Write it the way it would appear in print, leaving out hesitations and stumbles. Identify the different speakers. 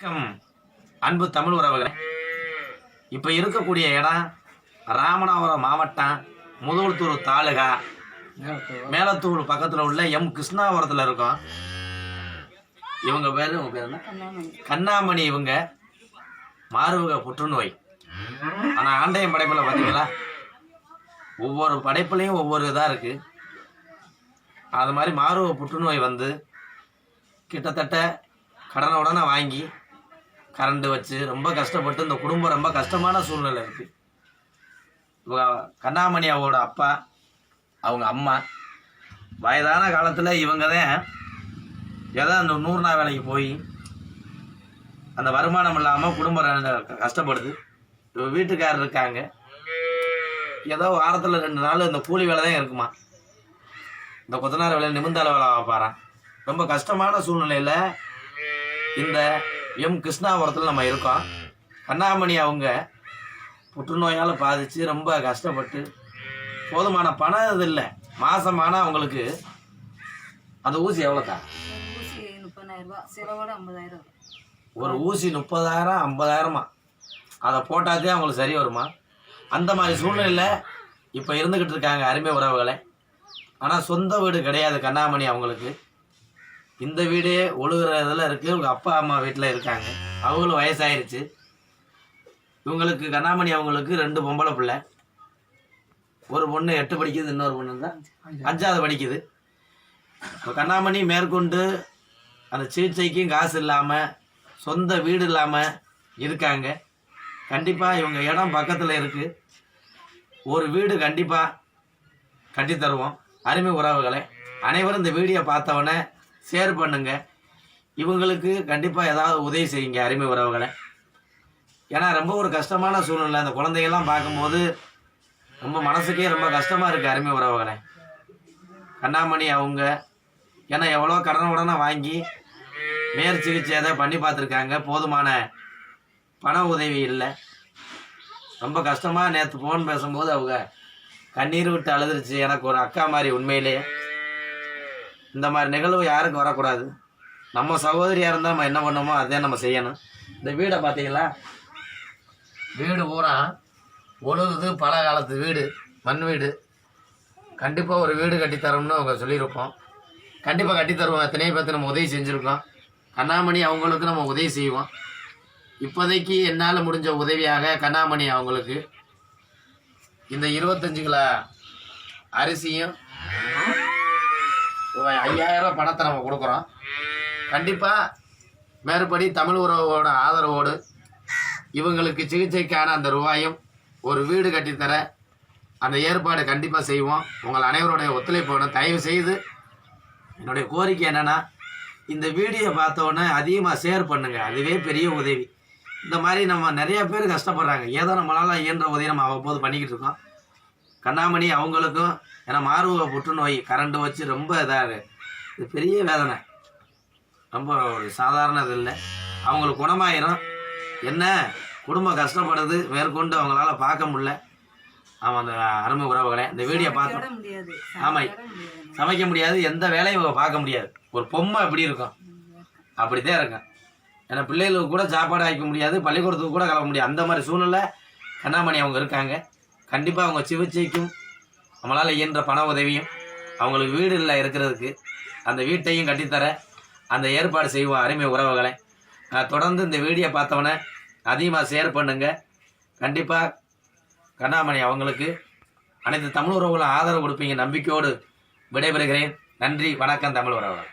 Speaker 1: வணக்கம் அன்பு தமிழ் உறவுகளே. இப்போ இருக்கக்கூடிய இடம் ராமநாதபுரம் மாவட்டம் முதல்தூர் தாலுகா மேலத்தூர் பக்கத்தில் உள்ள கிருஷ்ணாபுரத்தில் இருக்கும். இவங்க பேர் கண்ணாமணி. இவங்க மார்பக புற்றுநோய். ஆனால் ஆண்டையம் படைப்பில் பார்த்தீங்களா, ஒவ்வொரு படைப்புலையும் ஒவ்வொரு இதாக இருக்குது. அது மாதிரி மார்பக புற்றுநோய் வந்து கிட்டத்தட்ட கடனை வாங்கி கரண்ட் வச்சு ரொம்ப கஷ்டப்பட்டு இந்த குடும்பம் ரொம்ப கஷ்டமான சூழ்நிலை இருக்குது. இவங்க கண்ணாமணி அவங்களோட அப்பா, அவங்க அம்மா வயதான காலத்தில் இவங்க தான் ஏதோ அந்த 100 நாள் வேலைக்கு போய் அந்த வருமானம் இல்லாமல் குடும்பம் கஷ்டப்படுது. இவங்க வீட்டுக்காரர் இருக்காங்க, ஏதோ வாரத்தில் 2 நாள் இந்த கூலி வேலை தான் இருக்குமா. இந்த கொத்தனார் வேலை நிமிந்தால வேலை பார்ப்பாரான். ரொம்ப கஷ்டமான சூழ்நிலையில் இந்த கிருஷ்ணாபுரத்தில் நம்ம இருக்கோம். கண்ணாமணி அவங்க புற்றுநோயால் பாதித்து ரொம்ப கஷ்டப்பட்டு போதுமான பணம் இது இல்லை. மாதமான அவங்களுக்கு அந்த ஊசி எவ்வளோக்கா? ஒரு ஊசி 30,000 50,000மா. அதை போட்டாதே அவங்களுக்கு சரி வருமா? அந்த மாதிரி சூழ்நிலையில் இப்போ இருந்துக்கிட்டு இருக்காங்க அருமை உறவுகளை. ஆனால் சொந்த வீடு கிடையாது கண்ணாமணி அவங்களுக்கு. இந்த வீடே ஒழுகுற இதில் இருக்குது. இவங்க அப்பா அம்மா வீட்டில் இருக்காங்க. அவங்களும் வயசாயிருச்சு. இவங்களுக்கு கண்ணாமணி அவங்களுக்கு 2 பொம்பளை பிள்ளை. ஒரு பொண்ணு 8 படிக்குது, இன்னொரு பொண்ணு தான் 5வது படிக்குது. இப்போ கண்ணாமணி மேற்கொண்டு அந்த சிகிச்சைக்கும் காசு இல்லாமல் சொந்த வீடு இல்லாமல் இருக்காங்க. கண்டிப்பாக இவங்க இடம் பக்கத்தில் இருக்குது. ஒரு வீடு கண்டிப்பாக கட்டித்தருவோம். அருமை உறவுகளை அனைவரும் இந்த வீடியோ பார்த்தவொடனே ஷேர் பண்ணுங்க. இவங்களுக்கு கண்டிப்பாக ஏதாவது உதவி செய்யுங்க அருமை உறவுகளை. ஏன்னா ரொம்ப ஒரு கஷ்டமான சூழ்நிலை. அந்த குழந்தைகள்லாம் பார்க்கும்போது ரொம்ப மனசுக்கே ரொம்ப கஷ்டமாக இருக்குது அருமை உறவுகளை. கண்ணாமணி அவங்க ஏன்னா எவ்வளோ கடனை வாங்கி மேற் சிகிச்சை எதை பண்ணி பார்த்துருக்காங்க. போதுமான பண உதவி இல்லை. ரொம்ப கஷ்டமாக நேற்று ஃபோன் பேசும்போது அவங்க கண்ணீர் விட்டு அழுதுருச்சு. எனக்கு ஒரு அக்கா மாதிரி. உண்மையிலேயே இந்த மாதிரி நிகழ்வு யாருக்கும் வரக்கூடாது. நம்ம சகோதரியாக இருந்தால் நம்ம என்ன பண்ணோமோ அதே நம்ம செய்யணும். இந்த வீடை பார்த்தீங்களா, வீடு பூரா ஒழுகுது. பல காலத்து வீடு, மண் வீடு. கண்டிப்பாக ஒரு வீடு கட்டித்தரோம்னு அவங்க சொல்லியிருப்போம். கண்டிப்பாக கட்டித்தருவோம். எத்தனையோ பேர்த்து நம்ம உதவி செஞ்சுருக்கோம். கண்ணாமணி அவங்களுக்கு நம்ம உதவி செய்வோம். இப்போதைக்கு என்னால் முடிஞ்ச உதவியாக கண்ணாமணி அவங்களுக்கு இந்த 25 கிலோ அரிசியும் 5,000 பணத்தை நம்ம கொடுக்குறோம். கண்டிப்பாக மேற்படி தமிழ் உறவோட ஆதரவோடு இவங்களுக்கு சிகிச்சைக்கான அந்த ரூபாயும் ஒரு வீடு கட்டித்தர அந்த ஏற்பாடு கண்டிப்பாக செய்வோம். உங்கள் அனைவருடைய ஒத்துழைப்பு வேணும். தயவு செய்து என்னுடைய கோரிக்கை என்னென்னா, இந்த வீடியோ பார்த்தோன்னே அதிகமாக ஷேர் பண்ணுங்கள். அதுவே பெரிய உதவி. இந்த மாதிரி நம்ம நிறைய பேர் கஷ்டப்படுறாங்க. ஏதோ நம்மளால் இயன்ற உதவி நம்ம அவ்வப்போது பண்ணிக்கிட்டு இருக்கோம். கண்ணாமணி அவங்களுக்கும் ஏன்னா மார்பக புற்றுநோய் கரண்ட் வச்சு ரொம்ப இதாக இது பெரிய வேதனை. ரொம்ப ஒரு சாதாரண இது இல்லை. அவங்களுக்கு குணமாயிரும். என்ன குடும்பம் கஷ்டப்படுது, மேற்கொண்டு அவங்களால பார்க்க முடியல. ஆமாம், அந்த அருமை உறவுகளை இந்த வீடியோ பார்த்தோம். ஆமாம், சமைக்க முடியாது, எந்த வேலையும் இவங்க பார்க்க முடியாது. ஒரு பொம்மை எப்படி இருக்கும் அப்படித்தான் இருக்கும். ஏன்னா பிள்ளைகளுக்கு கூட சாப்பாடு ஆக்க முடியாது, பள்ளிக்கூடத்துக்கு கூட கிளம்ப முடியாது. அந்த மாதிரி சூழ்நிலை கண்ணாமணி அவங்க இருக்காங்க. கண்டிப்பாக அவங்க சிகிச்சைக்கும் நம்மளால் இயன்ற பண உதவியும் அவங்களுக்கு வீடு இல்லை இருக்கிறதுக்கு அந்த வீட்டையும் கட்டித்தர அந்த ஏற்பாடு செய்வோம் அருமை உறவுகளை. தொடர்ந்து இந்த வீடியோ பார்த்தவொடனே அதிகமாக ஷேர் பண்ணுங்கள். கண்டிப்பாக கண்ணாமணி அவங்களுக்கு அனைத்து தமிழ் உறவுகளும் ஆதரவு கொடுப்பீங்க நம்பிக்கையோடு விடைபெறுகிறேன். நன்றி, வணக்கம் தமிழ் உறவுகள்.